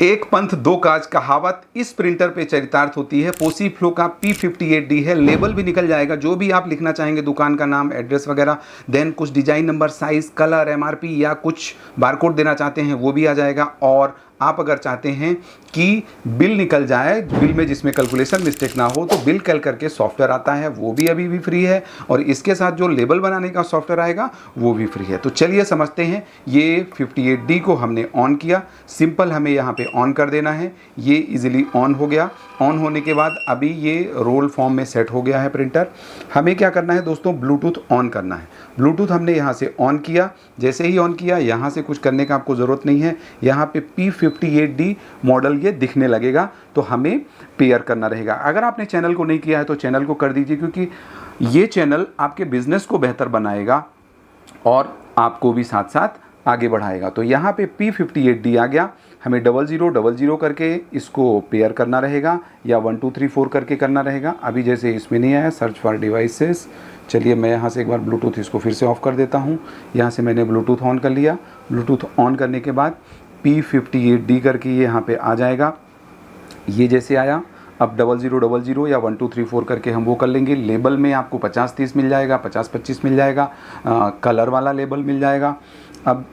एक पंथ दो काज कहावत इस प्रिंटर पे चरितार्थ होती है। पोसी फ्लो का P58D है। लेबल भी निकल जाएगा, जो भी आप लिखना चाहेंगे, दुकान का नाम, एड्रेस वगैरह, देन कुछ design number, size, colour, MRP या कुछ बारकोड देना चाहते हैं वो भी आ जाएगा। और आप अगर चाहते हैं कि बिल निकल जाए, बिल में जिसमें कैलकुलेशन मिस्टेक ना हो, तो बिल कैल करके सॉफ्टवेयर आता है, वो भी अभी भी फ्री है। और इसके साथ जो लेबल बनाने का सॉफ्टवेयर आएगा वो भी फ्री है। तो चलिए समझते हैं। ये 58D को हमने ऑन किया, सिंपल हमें यहाँ पे ऑन कर देना है। ये इजीली ऑन हो गया। ऑन होने के बाद अभी ये रोल फॉर्म में सेट हो गया है प्रिंटर। हमें क्या करना है दोस्तों, ब्लूटूथ ऑन करना है। ब्लूटूथ हमने यहाँ से ऑन किया। जैसे ही ऑन किया, यहाँ से कुछ करने का आपको ज़रूरत नहीं है। यहाँ पे P58D मॉडल ये दिखने लगेगा, तो हमें पेयर करना रहेगा। अगर आपने चैनल को नहीं किया है तो चैनल को कर दीजिए, क्योंकि ये चैनल आपके बिजनेस को बेहतर बनाएगा और आपको भी साथ साथ आगे बढ़ाएगा। तो यहाँ पे P58D आ गया। हमें 0000 करके इसको पेयर करना रहेगा या 1 2 3 4 करके करना रहेगा। अभी जैसे इसमें नहीं आया, सर्च फॉर डिवाइसेस। चलिए मैं यहाँ से एक बार ब्लूटूथ इसको फिर से ऑफ़ कर देता हूँ। यहाँ से मैंने ब्लूटूथ ऑन कर लिया। ब्लूटूथ ऑन करने के बाद P58D करके ये यहाँ पे आ जाएगा। ये जैसे आया, अब 0000 या 1 2 3 4 करके हम वो कर लेंगे। लेबल में आपको 50-30 मिल जाएगा, 50-25 मिल जाएगा। कलर वाला लेबल मिल जाएगा। अब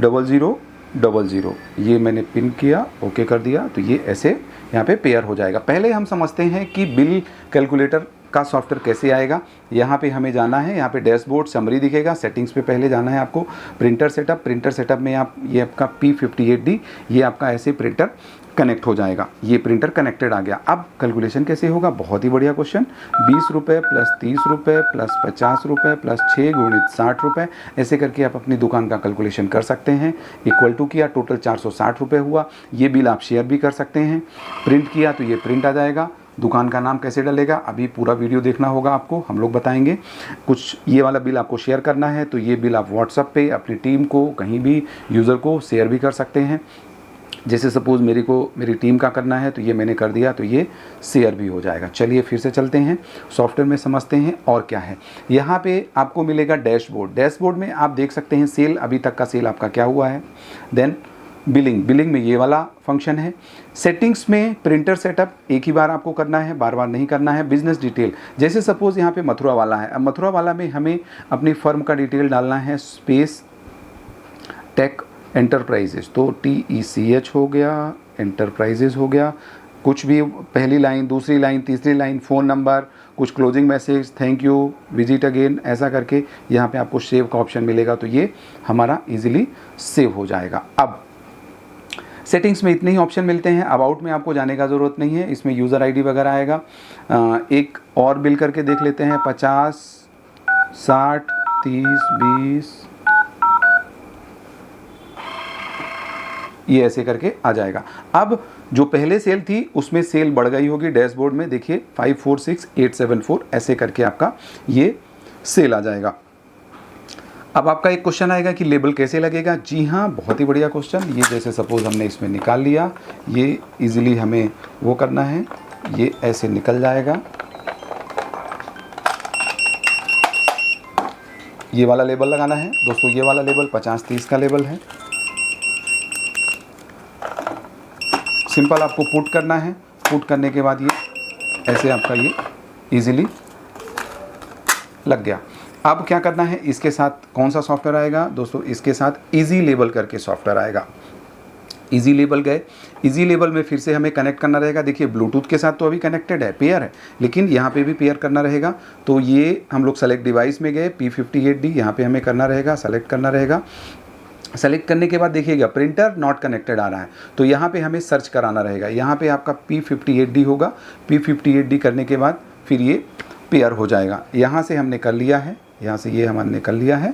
0000 ये मैंने पिन किया, ओके कर दिया, तो ये ऐसे यहाँ पे पेयर हो जाएगा। पहले हम समझते हैं कि बिल कैलकुलेटर का सॉफ्टवेयर कैसे आएगा। यहाँ पे हमें जाना है, यहाँ पे डैशबोर्ड समरी दिखेगा। सेटिंग्स पे पहले जाना है आपको। प्रिंटर सेटअप में आप ये आपका P58D, ये आपका ऐसे प्रिंटर कनेक्ट हो जाएगा। ये प्रिंटर कनेक्टेड आ गया। अब कैलकुलेशन कैसे होगा, बहुत ही बढ़िया क्वेश्चन। 20 रुपये प्लस 30 रुपये प्लस 50 रुपये प्लस 6 गुणित 60 रुपये, ऐसे करके आप अपनी दुकान का कैलकुलेशन कर सकते हैं। इक्वल टू किया, टोटल 460 रुपये हुआ। ये बिल आप शेयर भी कर सकते हैं। प्रिंट किया तो ये प्रिंट आ जाएगा। दुकान का नाम कैसे डलेगा, अभी पूरा वीडियो देखना होगा आपको, हम लोग बताएंगे। कुछ ये वाला बिल आपको शेयर करना है तो ये बिल आप व्हाट्सएप पे अपनी टीम को, कहीं भी यूज़र को शेयर भी कर सकते हैं। जैसे सपोज़ मेरी टीम का करना है तो ये मैंने कर दिया, तो ये शेयर भी हो जाएगा। चलिए फिर से चलते हैं सॉफ्टवेयर में, समझते हैं और क्या है। यहाँ पे आपको मिलेगा डैशबोर्ड। डैशबोर्ड में आप देख सकते हैं सेल, अभी तक का सेल आपका क्या हुआ है। देन बिलिंग में ये वाला फंक्शन है। सेटिंग्स में प्रिंटर सेटअप एक ही बार आपको करना है, बार बार नहीं करना है। बिजनेस डिटेल, जैसे सपोज़ यहाँ पे मथुरा वाला है। अब मथुरा वाला में हमें अपनी फर्म का डिटेल डालना है, स्पेस टेक एंटरप्राइजेज, तो TECH हो गया, एंटरप्राइजेज हो गया। कुछ भी पहली लाइन, दूसरी लाइन, तीसरी लाइन, फ़ोन नंबर, कुछ closing message, thank you, visit again, ऐसा करके यहाँ पे आपको सेव का ऑप्शन मिलेगा, तो ये हमारा इजीली सेव हो जाएगा। अब सेटिंग्स में इतने ही ऑप्शन मिलते हैं। अबाउट में आपको जाने का ज़रूरत नहीं है, इसमें यूज़र ID वगैरह आएगा। एक और बिल करके देख लेते हैं, 50 60 30 20, ये ऐसे करके आ जाएगा। अब जो पहले सेल थी उसमें सेल बढ़ गई होगी। डैशबोर्ड में देखिए 546874, ऐसे करके आपका ये सेल आ जाएगा। अब आपका एक क्वेश्चन आएगा कि लेबल कैसे लगेगा। जी हाँ, बहुत ही बढ़िया क्वेश्चन। ये जैसे सपोज हमने इसमें निकाल लिया, ये इजीली हमें वो करना है, ये ऐसे निकल जाएगा। ये वाला लेबल लगाना है दोस्तों। ये वाला लेबल 50-30 का लेबल है। सिंपल आपको पुट करना है। पुट करने के बाद ये ऐसे आपका ये इजीली लग गया। अब क्या करना है, इसके साथ कौन सा सॉफ्टवेयर आएगा दोस्तों, इसके साथ इजी लेबल करके सॉफ्टवेयर आएगा। इजी लेबल गए, इजी लेबल में फिर से हमें कनेक्ट करना रहेगा। देखिए ब्लूटूथ के साथ तो अभी कनेक्टेड है, पेयर है, लेकिन यहाँ पे भी पेयर करना रहेगा। तो ये हम लोग सेलेक्ट डिवाइस में गए, P58D यहाँ पे हमें करना रहेगा, सेलेक्ट करना रहेगा। सेलेक्ट करने के बाद देखिएगा प्रिंटर नॉट कनेक्टेड आ रहा है, तो यहाँ पे हमें सर्च कराना रहेगा। यहाँ पे आपका P58D होगा। P58D करने के बाद फिर ये पेयर हो जाएगा। यहाँ से हमने कर लिया है, यहाँ से ये हमने कर लिया है।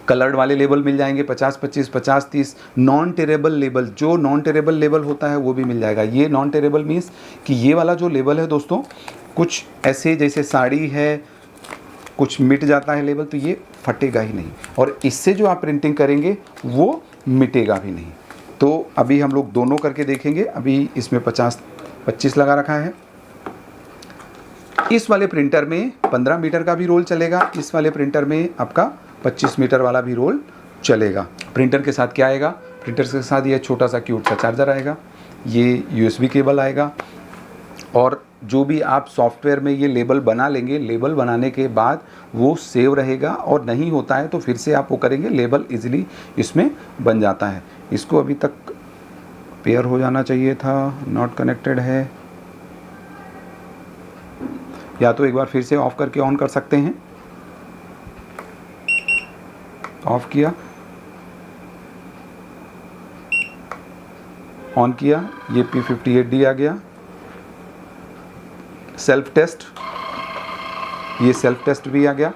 कलर्ड वाले लेबल मिल जाएंगे 50-25, 50-30। नॉन टेरेबल लेबल, जो नॉन टेरेबल लेबल होता है वो भी मिल जाएगा। ये नॉन टेरेबल मीन्स कि ये वाला जो लेबल है दोस्तों, कुछ ऐसे जैसे साड़ी है, कुछ मिट जाता है लेबल, तो ये फटेगा ही नहीं, और इससे जो आप प्रिंटिंग करेंगे वो मिटेगा भी नहीं। तो अभी हम लोग दोनों करके देखेंगे। अभी इसमें 50-25 लगा रखा है। इस वाले प्रिंटर में 15 मीटर का भी रोल चलेगा, इस वाले प्रिंटर में आपका 25 मीटर वाला भी रोल चलेगा। प्रिंटर के साथ क्या आएगा, प्रिंटर के साथ ये छोटा सा क्यूट सा चार्जर आएगा, ये USB केबल आएगा, और जो भी आप सॉफ्टवेयर में ये लेबल बना लेंगे, लेबल बनाने के बाद वो सेव रहेगा, और नहीं होता है तो फिर से आप वो करेंगे, लेबल इजीली इसमें बन जाता है। इसको अभी तक पेयर हो जाना चाहिए था, नॉट कनेक्टेड है, या तो एक बार फिर से ऑफ करके ऑन कर सकते हैं। ऑफ किया, ऑन किया, ये P58D आ गया। सेल्फ टेस्ट, ये सेल्फ टेस्ट भी आ गया।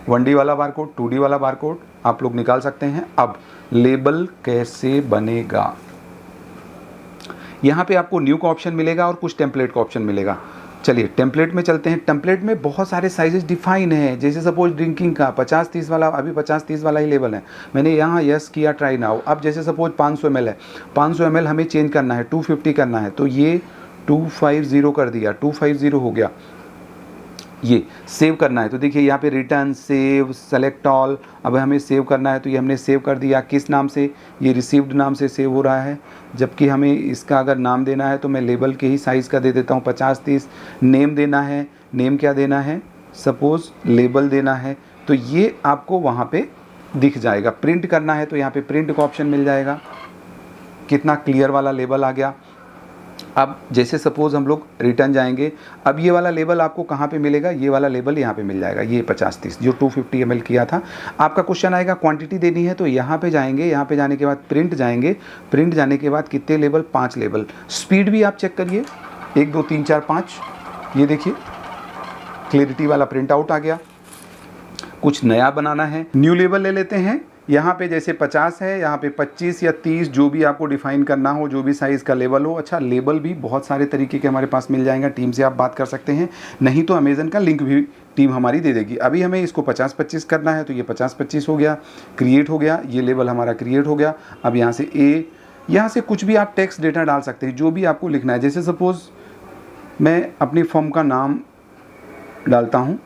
1D वाला बारकोड, 2D वाला बारकोड आप लोग निकाल सकते हैं। अब लेबल कैसे बनेगा, यहाँ पे आपको न्यू का ऑप्शन मिलेगा और कुछ टेम्पलेट का ऑप्शन मिलेगा। चलिए टेम्पलेट में चलते हैं। टेम्पलेट में बहुत सारे साइजेस डिफाइन हैं, जैसे सपोज ड्रिंकिंग का 50-30 वाला, अभी 50-30 वाला ही लेवल है, मैंने यहाँ यस किया ट्राई नाउ। अब जैसे सपोज 500 ml है, 500 ml हमें चेंज करना है, 250 करना है, तो ये 250 कर दिया, 250 हो गया। ये सेव करना है तो देखिए यहाँ पे रिटर्न, सेव, सेलेक्ट ऑल। अब हमें सेव करना है तो ये हमने सेव कर दिया। किस नाम से, ये रिसीव्ड नाम से सेव हो रहा है, जबकि हमें इसका अगर नाम देना है तो मैं लेबल के ही साइज़ का दे देता हूँ 50-30। नेम देना है, नेम क्या देना है, सपोज़ लेबल देना है, तो ये आपको वहाँ पे दिख जाएगा। प्रिंट करना है तो यहाँ पे प्रिंट का ऑप्शन मिल जाएगा। कितना क्लियर वाला लेबल आ गया। अब जैसे सपोज़ हम लोग रिटर्न जाएंगे, अब ये वाला लेबल आपको कहाँ पे मिलेगा, ये वाला लेबल यहाँ पे मिल जाएगा, ये 50-30 जो 250 ml किया था। आपका क्वेश्चन आएगा क्वांटिटी देनी है तो यहाँ पे जाएंगे, यहाँ पे जाने के बाद प्रिंट जाएंगे, प्रिंट जाने के बाद कितने लेबल, 5 लेबल। स्पीड भी आप चेक करिए, 1 2 3 4 5, ये देखिए क्लियरिटी वाला प्रिंट आउट आ गया। कुछ नया बनाना है, न्यू लेबल ले लेते हैं। यहाँ पे जैसे 50 है, यहाँ पे 25 या 30, जो भी आपको डिफाइन करना हो, जो भी साइज़ का लेबल हो। अच्छा, लेबल भी बहुत सारे तरीके के हमारे पास मिल जाएंगे, टीम से आप बात कर सकते हैं, नहीं तो अमेज़न का लिंक भी टीम हमारी दे देगी। अभी हमें इसको 50-25 करना है तो ये 50-25 हो गया, क्रिएट हो गया, ये लेबल हमारा क्रिएट हो गया। अब यहाँ से यहाँ से कुछ भी आप टेक्स्ट डेटा डाल सकते हैं, जो भी आपको लिखना है। जैसे सपोज़ मैं अपनी फॉर्म का नाम डालता हूँ,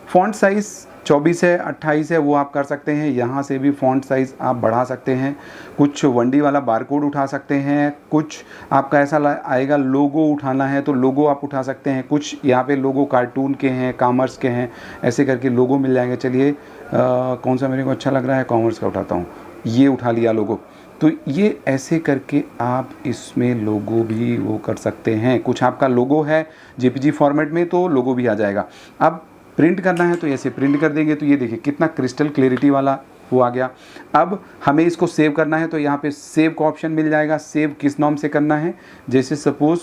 फ़ॉन्ट साइज़ 24 है, 28 है, वो आप कर सकते हैं। यहाँ से भी फ़ॉन्ट साइज़ आप बढ़ा सकते हैं। कुछ 1D वाला बारकोड उठा सकते हैं, कुछ आपका ऐसा आएगा लोगो उठाना है तो लोगो आप उठा सकते हैं। कुछ यहाँ पे लोगो कार्टून के हैं, कॉमर्स के हैं, ऐसे करके लोगो मिल जाएंगे। चलिए कौन सा मेरे को अच्छा लग रहा है, कॉमर्स का उठाता हूँ, ये उठा लिया लोगो। तो ये ऐसे करके आप इसमें लोगो भी वो कर सकते हैं। कुछ आपका लोगो है JPG फॉर्मेट में तो लोगो भी आ जाएगा। अब प्रिंट करना है तो ऐसे प्रिंट कर देंगे, तो ये देखिए कितना क्रिस्टल क्लैरिटी वाला वो आ गया। अब हमें इसको सेव करना है तो यहाँ पे सेव का ऑप्शन मिल जाएगा। सेव किस नाम से करना है, जैसे सपोज़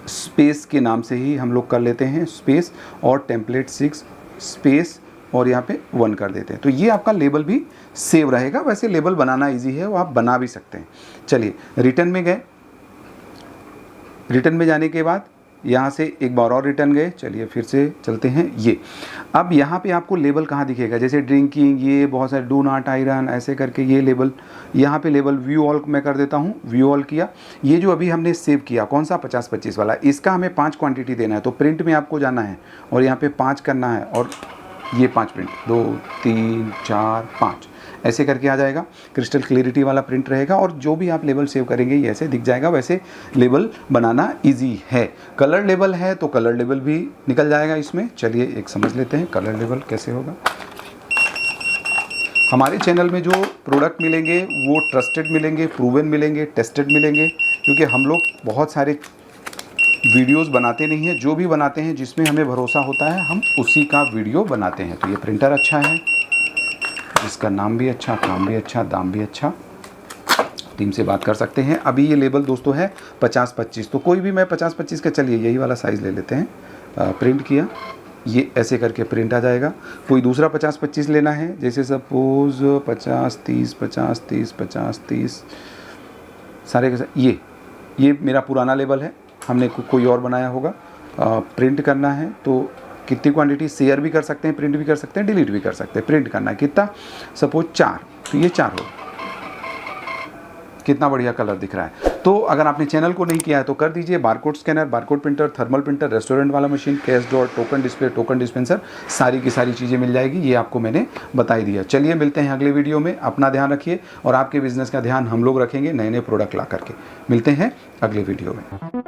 स्पेस के नाम से ही हम लोग कर लेते हैं, स्पेस और टेम्पलेट 6 स्पेस और यहाँ पे 1 कर देते हैं, तो ये आपका लेबल भी सेव रहेगा। वैसे लेबल बनाना इजी है, वो आप बना भी सकते हैं। चलिए रिटर्न में गए, रिटर्न में जाने के बाद यहाँ से एक बार और रिटर्न गए। चलिए फिर से चलते हैं। ये अब यहाँ पे आपको लेबल कहाँ दिखेगा, जैसे ड्रिंकिंग, ये बहुत सारे डू नॉट आयरन, ऐसे करके ये लेबल, यहाँ पे लेबल व्यू ऑल मैं कर देता हूँ। व्यू ऑल किया। ये जो अभी हमने सेव किया कौन सा 50-25 वाला, इसका हमें 5 क्वांटिटी देना है, तो प्रिंट में आपको जाना है और यहाँ पे 5 करना है, और ये 5 प्रिंट, 2 3 4 5 ऐसे करके आ जाएगा। क्रिस्टल क्लियरिटी वाला प्रिंट रहेगा, और जो भी आप लेबल सेव करेंगे ये ऐसे दिख जाएगा। वैसे लेबल बनाना इजी है। कलर लेबल है तो कलर लेबल भी निकल जाएगा इसमें। चलिए एक समझ लेते हैं कलर लेबल कैसे होगा। हमारे चैनल में जो प्रोडक्ट मिलेंगे वो ट्रस्टेड मिलेंगे, प्रूवन मिलेंगे, टेस्टेड मिलेंगे, क्योंकि हम लोग बहुत सारे वीडियोस बनाते नहीं हैं। जो भी बनाते हैं जिसमें हमें भरोसा होता है हम उसी का वीडियो बनाते हैं। तो ये प्रिंटर अच्छा है, इसका नाम भी अच्छा, काम भी अच्छा, दाम भी अच्छा। टीम से बात कर सकते हैं। अभी ये लेबल दोस्तों है 50-25, तो कोई भी मैं 50-25 का, चलिए यही वाला साइज़ ले लेते हैं। प्रिंट किया, ये ऐसे करके प्रिंट आ जाएगा। कोई दूसरा 50-25 लेना है, जैसे सपोज़ 50-30 50-30 50-30 सारे के सारे। ये मेरा पुराना लेबल है, हमने कोई और बनाया होगा। प्रिंट करना है तो कितनी क्वांटिटी, शेयर भी कर सकते हैं, प्रिंट भी कर सकते हैं, डिलीट भी कर सकते हैं। प्रिंट करना है कितना, सपोज 4, तो ये 4 हो। कितना बढ़िया कलर दिख रहा है। तो अगर आपने चैनल को नहीं किया है तो कर दीजिए। Barcode scanner, barcode printer, thermal printer, restaurant वाला machine, cash drawer, token display, token dispenser, सारी की सारी चीज़ें मिल जाएगी। ये आपको मैंने बताई दिया। चलिए मिलते हैं अगले वीडियो में। अपना ध्यान रखिए और आपके बिजनेस का ध्यान हम लोग रखेंगे नए नए प्रोडक्ट ला करके। मिलते हैं अगले वीडियो में।